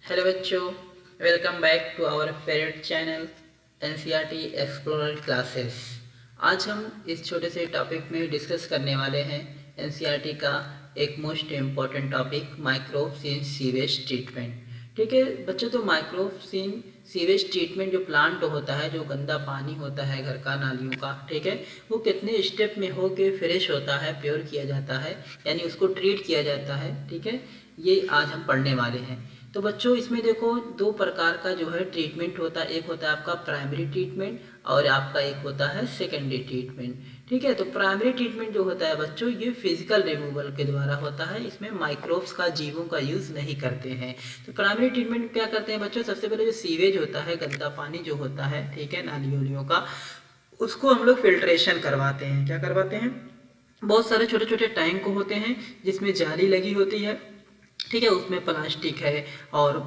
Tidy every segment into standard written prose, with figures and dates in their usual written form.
Hello बच्चों, welcome back to our favourite channel NCERT explorer classes. आज हम इस छोटे से टॉपिक में डिस्कस करने वाले हैं एनसीईआरटी का एक most important topic Microfin sewage treatment. ठीक है बच्चों, तो माइक्रोफिन सीवेज ट्रीटमेंट जो प्लांट होता है, जो गंदा पानी होता है घर का, नालियों का, ठीक है, वो कितने स्टेप में हो के फ्रेश होता है, प्योर किया जाता है, यानी उसको ट्रीट किया जाता है। ठीक है, ये आज हम पढ़ने वाले हैं। तो बच्चों इसमें देखो दो प्रकार का जो है ट्रीटमेंट होता है। एक होता है आपका प्राइमरी ट्रीटमेंट और आपका एक होता है सेकेंडरी ट्रीटमेंट। ठीक है, तो प्राइमरी ट्रीटमेंट जो होता है बच्चों, ये फिजिकल रिमूवल के द्वारा होता है। इसमें माइक्रोब्स का, जीवों का यूज़ नहीं करते हैं। तो प्राइमरी ट्रीटमेंट क्या करते हैं बच्चों, सबसे पहले जो सीवेज होता है, गंदा पानी जो होता है, ठीक है, नाली उलियों का, उसको हम लोग फिल्ट्रेशन करवाते हैं। क्या करवाते हैं, बहुत सारे छोटे छोटे टैंक होते हैं जिसमें जाली लगी होती है। ठीक है, उसमें प्लास्टिक है और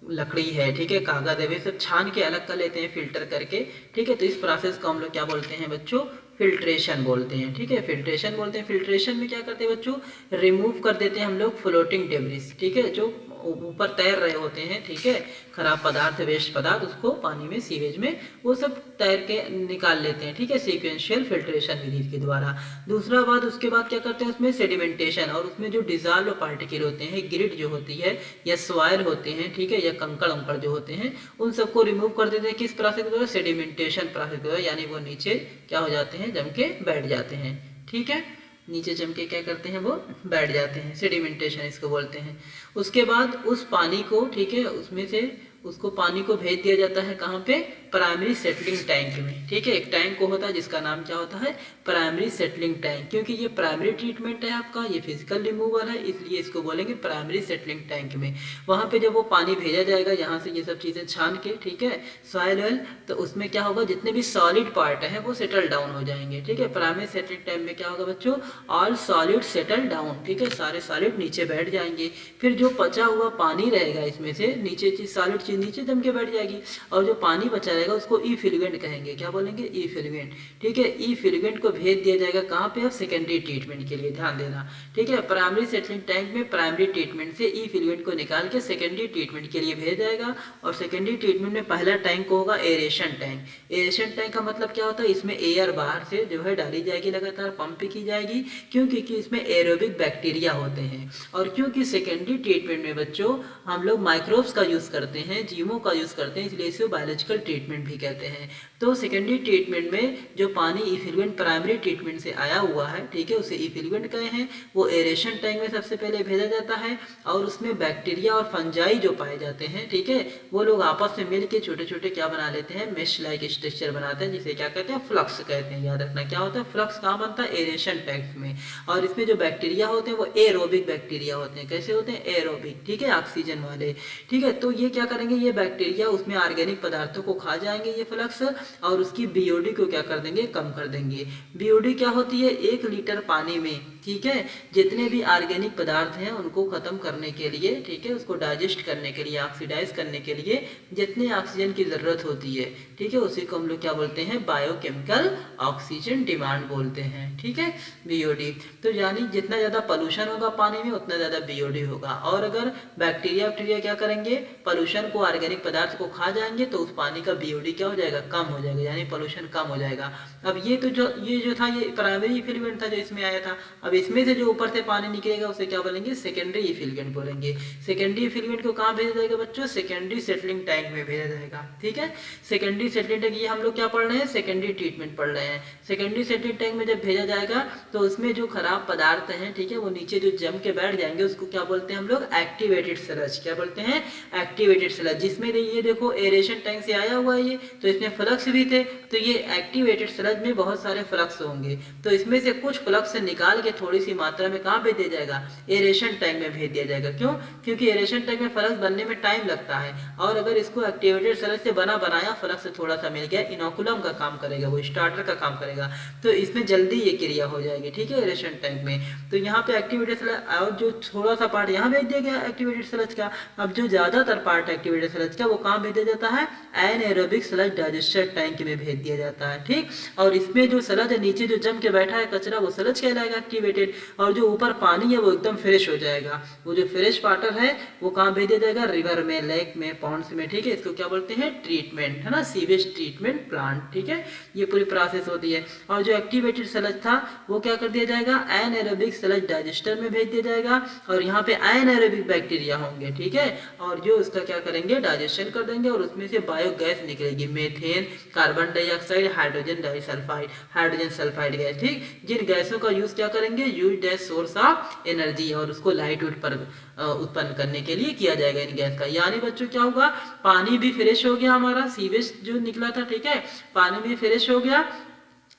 लकड़ी है, ठीक है, कागज है, वे सब छान के अलग कर लेते हैं फिल्टर करके। ठीक है, तो इस प्रोसेस को हम लोग क्या बोलते हैं बच्चों, फिल्ट्रेशन बोलते हैं। ठीक है, फिल्ट्रेशन बोलते हैं। फिल्ट्रेशन में क्या करते हैं बच्चों, रिमूव कर देते हैं हम लोग फ्लोटिंग डेब्रिस, ठीक है, जो ऊपर तैर रहे होते हैं, ठीक है, खराब पदार्थ, वेस्ट पदार्थ, उसको पानी में, सीवेज में, वो सब तैर के निकाल लेते हैं। ठीक है, सीक्वेंशियल फिल्ट्रेशन विधि के द्वारा। दूसरा बात, उसके बाद क्या करते हैं, उसमें सेडिमेंटेशन, और उसमें जो डिजॉल्व पार्टिकल होते हैं, ग्रिड जो होती है या सॉइल होते हैं, ठीक है, या कंकड़ उंकड़ जो होते हैं, उन सबको रिमूव कर देते हैं। किस प्रोसेस के द्वारा, सेडिमेंटेशन प्रोसेस के द्वारा, यानी वो नीचे क्या हो जाते हैं, जम के बैठ जाते हैं। ठीक है, नीचे जम के क्या करते हैं, वो बैठ जाते हैं, सेडिमेंटेशन इसको बोलते हैं। उसके बाद उस पानी को, ठीक है, उसमें से उसको पानी को भेज दिया जाता है कहाँ पे, प्राइमरी सेटलिंग टैंक में। ठीक है, एक टैंक को होता है जिसका नाम क्या होता है, प्राइमरी सेटलिंग टैंक। क्योंकि ये प्राइमरी ट्रीटमेंट है आपका, ये फिजिकल रिमूवल है, इसलिए इसको बोलेंगे प्राइमरी सेटलिंग टैंक में। वहाँ पे जब वो पानी भेजा जाएगा यहाँ से, ये सब चीज़ें छान के, ठीक है, सॉइल ऑयल, तो उसमें क्या होगा, जितने भी सॉलिड पार्ट है वो सेटल डाउन हो जाएंगे। ठीक है, प्राइमरी सेटलिंग टैंक में क्या होगा बच्चों, ऑल सॉलिड सेटल डाउन, ठीक है, सारे सॉलिड नीचे बैठ जाएंगे। फिर जो बचा हुआ पानी रहेगा इसमें से, नीचे चीज सॉलिड चीज नीचे जम के बैठ जाएगी, और जो पानी बचा रहेगा उसको ई फिलिगेंट कहेंगे। क्या बोलेंगे, ई फिलिगेंट। ठीक है, ई फिलिगेंट को भेज दिया जाएगा कहाँ पे, अब सेकेंडरी ट्रीटमेंट के लिए, ध्यान देना। ठीक है, प्राइमरी सेटलिंग टैंक में प्राइमरी ट्रीटमेंट से ई फिलिगेंट को निकाल के सेकेंडरी ट्रीटमेंट के लिए भेज जाएगा। और सेकेंडरी ट्रीटमेंट में पहला टैंक होगा एरेशन टैंक। एरेशन टैंक का मतलब क्या होता है, इसमें एयर बाहर से जो है डाली जाएगी, लगातार पंप की जाएगी। क्योंकि इसमें एरोबिक बैक्टीरिया होते हैं। और क्योंकि सेकेंडरी ट्रीटमेंट में बच्चों हम लोग माइक्रोब्स का यूज करते हैं, जीवों का यूज करते हैं, इसलिए इसे बायोलॉजिकल ट्रीटमेंट भी कहते हैं। तो सेकेंडरी ट्रीटमेंट में जो पानी इफिलुएंट प्राइमरी ट्रीटमेंट से आया हुआ है, ठीक है, उसे इफिलुएंट कहे हैं, वो एरेशन टैंक में सबसे पहले भेजा जाता है। और उसमें बैक्टीरिया और फंजाई जो पाए जाते हैं, ठीक है, वो लोग आपस में मिल के छोटे छोटे क्या बना लेते हैं, मेश लाइक स्ट्रक्चर बनाते हैं, जिसे क्या कहते हैं, फ्लक्स कहते हैं। याद रखना क्या होता है, फ्लक्स कहाँ बनता है, एरेशन टैंक में। और इसमें जो बैक्टीरिया होते हैं वो एरोबिक बैक्टीरिया होते हैं। कैसे होते हैं, एरोबिक, ठीक है, ऑक्सीजन वाले। ठीक है, तो ये क्या करेंगे, ये बैक्टीरिया उसमें ऑर्गेनिक पदार्थों को खा जाएंगे ये फ्लक्स, और उसकी बीओडी को क्या कर देंगे, कम कर देंगे। बीओडी क्या होती है, 1 लीटर पानी में, ठीक है, जितने भी ऑर्गेनिक पदार्थ हैं उनको खत्म करने के लिए, ठीक है, उसको डाइजेस्ट करने के लिए, ऑक्सीडाइज करने के लिए जितने ऑक्सीजन की जरूरत होती है, ठीक है, उसी को हम लोग क्या बोलते हैं, बायोकेमिकल ऑक्सीजन डिमांड बोलते हैं। ठीक है, बीओडी। तो यानी जितना ज्यादा पोल्यूशन होगा पानी में उतना ज्यादा बीओडी होगा। और अगर बैक्टीरिया क्या करेंगे, पोल्यूशन को, ऑर्गेनिक पदार्थ को खा जाएंगे तो उस पानी का बीओडी क्या हो जाएगा, कम हो जाएगा, यानी पोल्यूशन कम हो जाएगा। अब ये तो जो था, ये प्राइमरी इफिलिगेंट था जो इसमें आया था। अब इसमें से जो ऊपर से पानी निकलेगा उसे क्या बोलेंगे, सेकेंडरी इफिलिगेंट बोलेंगे। सेकेंडरी इफिलिगेंट को कहाँ भेजा जाएगा बच्चों, सेकेंडरी सेटलिंग टैंक में भेजा जाएगा। ठीक है, सेकेंडरी सेटलिंग टैंक, ये हम लोग क्या पढ़ रहे हैं, सेकेंडरी ट्रीटमेंट पढ़ रहे हैं। सेकेंडरी सेटलिंग टैंक में जब भेजा जाएगा तो उसमें जो खराब पदार्थ हैं, ठीक है, वो नीचे जो जम के बैठ जाएंगे उसको क्या बोलते हैं हम लोग, एक्टिवेटेड स्लज। क्या बोलते हैं, एक्टिवेटेड स्लज। जिसमें ये देखो एरेशन टैंक से आया हुआ है ये, तो इसमें फ्लक्स भी थे, तो ये एक्टिवेटेड स्लज में बहुत सारे फ्लक्स होंगे। तो इसमें से कुछ फ्लक्स से निकाल के थोड़ी सी मात्रा में कहाँ भेज दिया जाएगा, एरेशन टैंक में भेज दिया जाएगा। क्यों, क्योंकि एरेशन टैंक में फ्लक्स बनने में टाइम लगता है, और अगर इसको एक्टिवेटेड स्लज से बनाया फ्लक्स से थोड़ा सा मिल गया, इनोकुलम का काम करेगा, वो स्टार्टर का काम करेगा, तो इसमें जल्दी ये क्रिया हो जाएगी। ठीक है, एरेशन टैंक में। तो यहाँ पे एक्टिवेटेड स्लज, और जो थोड़ा सा पार्ट यहाँ भेज दिया गया एक्टिवेटेड स्लज का। अब जो ज्यादातर पार्ट एक्टिवेटेड स्लज का वो कहाँ भेजा जाता है, एनएरोबिक स्लज डाइजेस्टर टैंक में भेज दिया जाता है। ठीक, और इसमें जो स्लज है नीचे जो जम के बैठा है कचरा, वो स्लज कहलाएगा एक्टिवेटेड। एक्टिवेटेड, और जो ऊपर पानी है वो एकदम फ्रेश हो जाएगा। वो जो फ्रेश वाटर है वो कहाँ भेज दिया जाएगा, रिवर में, लेक में, पॉन्ड्स में, ठीक है। इसको क्या बोलते हैं, ट्रीटमेंट, है ना, सीवेज ट्रीटमेंट प्लांट, ठीक है। ये पूरी प्रोसेस होती है। और जो एक्टिवेटेड स्लज था वो क्या कर दिया जाएगा, एनाएरोबिक स्लज डाइजेस्टर में भेज दिया जाएगा, और यहाँ पे एनाएरोबिक बैक्टीरिया होंगे, ठीक है, और जो उसका क्या करेंगे, डाइजेशन कर देंगे, और उसमें से बायोगैस निकलेगी, methane, carbon dioxide, hydrogen disulphide, hydrogen sulphide gas, ठीक। जिन गैसों का यूज क्या करेंगे, use as source of energy, और उसको लाइट वेट पर उत्पन्न करने के लिए किया जाएगा इन गैस का। यानी बच्चों क्या होगा, पानी भी फ्रेश हो गया, हमारा सीवेज जो निकला था, ठीक है, पानी भी फ्रेश हो गया,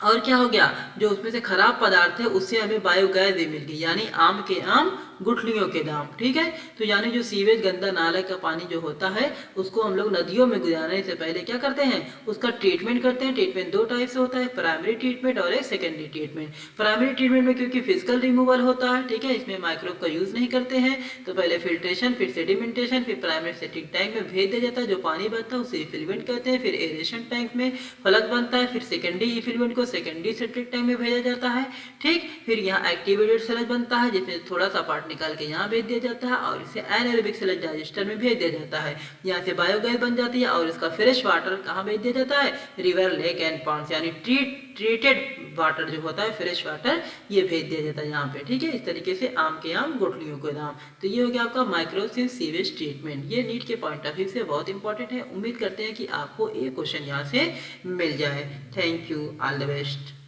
और क्या हो गया, जो उसमें से खराब पदार्थ है उससे हमें बायोगैस भी मिल गई, यानी आम के आम गुठलियों के दाम, ठीक है। तो यानी जो सीवेज गंदा नाला का पानी जो होता है उसको हम लोग नदियों में गुजारने से पहले क्या करते हैं, उसका ट्रीटमेंट करते हैं। ट्रीटमेंट दो टाइप से होता है, प्राइमरी ट्रीटमेंट और एक सेकेंडरी ट्रीटमेंट। प्राइमरी ट्रीटमेंट में क्योंकि फिजिकल रिमूवल होता है, ठीक है, इसमें माइक्रोब का यूज नहीं करते हैं, तो पहले फिल्ट्रेशन, फिर सेडिमेंटेशन, फिर प्राइमरी सेप्टिक टैंक में भेज दिया जाता है, जो पानी बचता है उसे इफिलमेंट कहते हैं, फिर एरेशन टैंक में फलक बनता है, फिर सेकेंडरी इफिलमेंट को सेकेंडरी सेप्टिक टैंक में भेजा जाता है, ठीक। फिर यहाँ एक्टिवेटेड स्लज बनता है, जिसमें थोड़ा सा पार्ट निकाल के यहाँ भेज दिया जाता है, और इसे एनाएरोबिक स्लज डाइजेस्टर में भेज दिया जाता है। यहाँ से बायोगैस बन जाती है, और इसका फ्रेश वाटर कहाँ भेज दिया जाता है, रिवर, लेक एंड पॉन्ड्स, यानी ट्रीटेड वाटर जो होता है, फ्रेश वाटर, ये भेज दिया जाता है यहाँ पे, ठीक है। इस तरीके से आम के आम गुठलियों के दाम। तो ये हो गया आपका माइक्रोसिव सीवेज ट्रीटमेंट। ये नीट के पॉइंट ऑफ व्यू से बहुत इंपॉर्टेंट है। उम्मीद करते हैं कि आपको एक क्वेश्चन यहाँ से मिल जाए। Thank you, all the best.